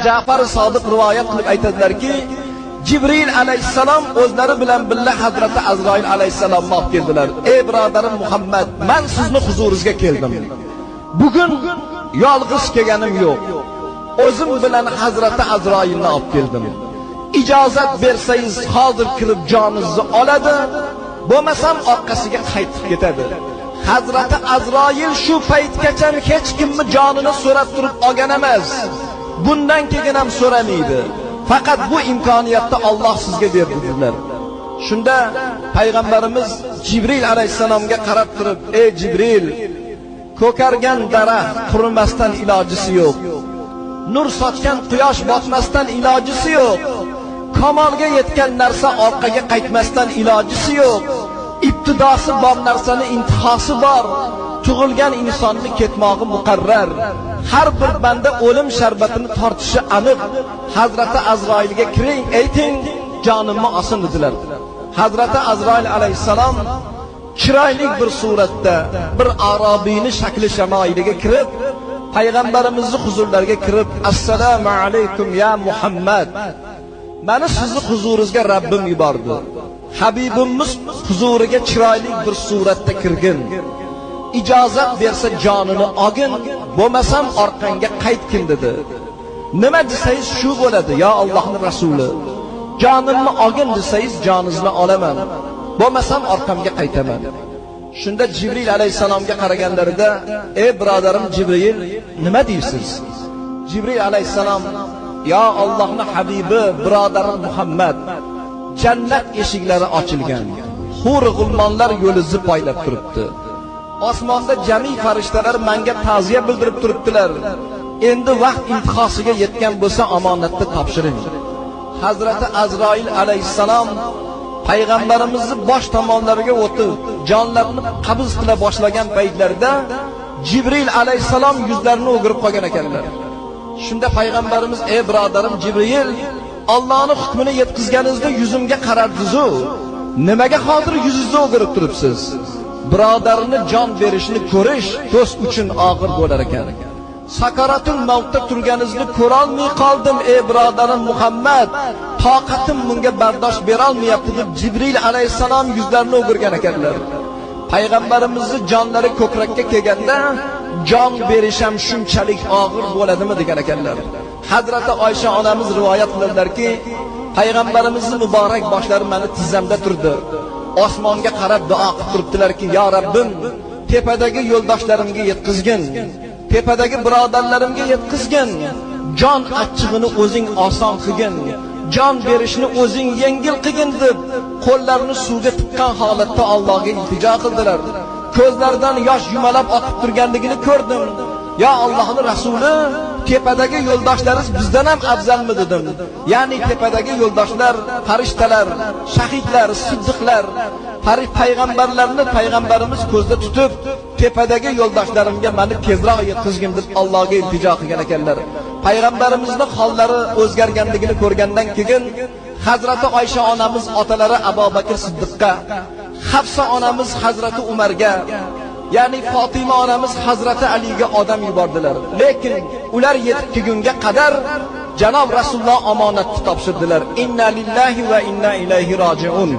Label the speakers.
Speaker 1: Ja'far Sodiq rivoyat qilib aytadilarki, Jibril alayhissalom o'zlari bilan billa Hazrati Azroil alayhissalomni olib keldilar. Ey birodarim Muhammad, men sizni huzuringizga keldim. Bugun yolg'iz kelganim yo'q. O'zim bilan Hazrati Azroilni olib keldim. İcazat bersangiz hozir kirib joningizni oladi, bo'lmasam orqasiga qaytib ketadi. Hazrati Azroil shu paytgacha hech kimni jonini so'rab turib olgan emas. Bundan keyin ham so'ramaydi. Faqat bu imkoniyatni Alloh sizga berdi dedilar. Shunda payg'ambarimiz Jibril alayhisalomga qarab turib, "Ey Jibril, ko'kargan daraxt qurimasdan ilojisi yo'q. Nur sochgan quyosh botmasdan ilojisi yo'q. Kamolga yetgan narsa orqaga qaytmasdan ilojisi yo'q. İbtidosi bor narsani intihosi bor. Tug'ilgan insonni ketmog'i muqarrar. Har bir banda o'lim sharbatini tortishi aniq. Hazrati Azroilga kiring, ayting, jonimni olsin dedilar." Hazrati Azroil alayhissalom chiroyli bir suratda bir arobiyni shakli shamoiliga kirib, payg'ambarimizning huzurlariga kirib, "Assalomu alaykum ya Muhammad. Meni sizni huzuringizga Rabbim yubordi. Habibimiz huzuriga chiroyli bir suratda kirgin. İcazat bersa jonini olgin, bo'lmasam orqangga qaytgin" dedi. Nima desangiz shu bo'ladi, yo Allohning rasuli. Jonimni olgin desangiz joningizni olaman, bo'lmasam orqamga qaytaman. Shunda Jibril alayhisalomga qaraganlarida, "Ey birodarim Jibril, nima deysiz?" Jibril alayhisalom, "Ya Allohning habibi, birodarim Muhammad, jannat eshiklari ochilgan. Hur g'ulmonlar yo'lizni poylab turibdi. Osmonda jami farishtalar menga ta'ziya bildirib turibdilar. Endi vaqt intihosiga yetgan bo'lsa omonatni topshiring." Hazrati Azroil alayhissalom payg'ambarimizning bosh tomonlariga o'tib, jonlarini qabz qila boshlagan paytlarida Jibril alayhissalom yuzlarini o'girib qolgan ekanlar. Shunda payg'ambarimiz, "Ey birodarim Jibril, Allohning hukmini yetkazganingizda yuzimga qarardingiz-ku. Nimaga hozir yuzingizni o'girib turibsiz? Birodarini jon berishni ko'rish do'st uchun og'ir bo'lar ekan. Sakaratul mavtda turganingizni ko'ra olmay qoldim, ey birodarim Muhammad. Toqatim bunga bardosh bera olmayapti" deb Jibril alayhissalom yuzlarini o'girgan ekanlar. Payg'ambarimizning jonlari ko'krakka kelganda, "Jon berish ham shunchalik og'ir bo'ladimi?" degan ekanlar. Hazrati Oysha onamiz rivoyat qiladilarki, payg'ambarimizning muborak boshlari meni tizzamda turdi. Osmonga qarab duo qilib turibdilarki, "Ya Rabbim, tepadagi yo'ldoshlarimga yetkazgin. Tepadagi birodarlarimga yetkazgin. Jon achchig'ini o'zing oson qilgin. Jon berishni o'zing yengil qilgin" deb qo'llarini suvga tiqqan holatda Allohga iltijo qildilar. Ko'zlaridan yosh yumalab oqib turganligini ko'rdim. "Ya Allohning rasuli, tepadagi yo'ldoshlaringiz bizdan ham afzalmi?" dedim. Ya'ni tepadagi yo'ldoshlar farishtalar, shahidlar, siddiqlar, payg'ambarlarni payg'ambarimiz ko'zda tutib, tepadagi yo'ldoshlarimga meni tezroq yetkazgin deb Allohga iltijo qilgan ekanlar. Payg'ambarimizning hollari o'zgarganligini ko'rgandan keyin Hazrati Oysha onamiz otalari Abu Bakr Siddiqqa, Hafsa onamiz Hazrati Umarga, ya'ni Fatima onamiz Hazrati Aliga odam yubordilar. Lekin ular yetib kelgunga qadar Janob Rasululloh omonatni topshirdilar. Inna lillahi va inna ilayhi roji'un.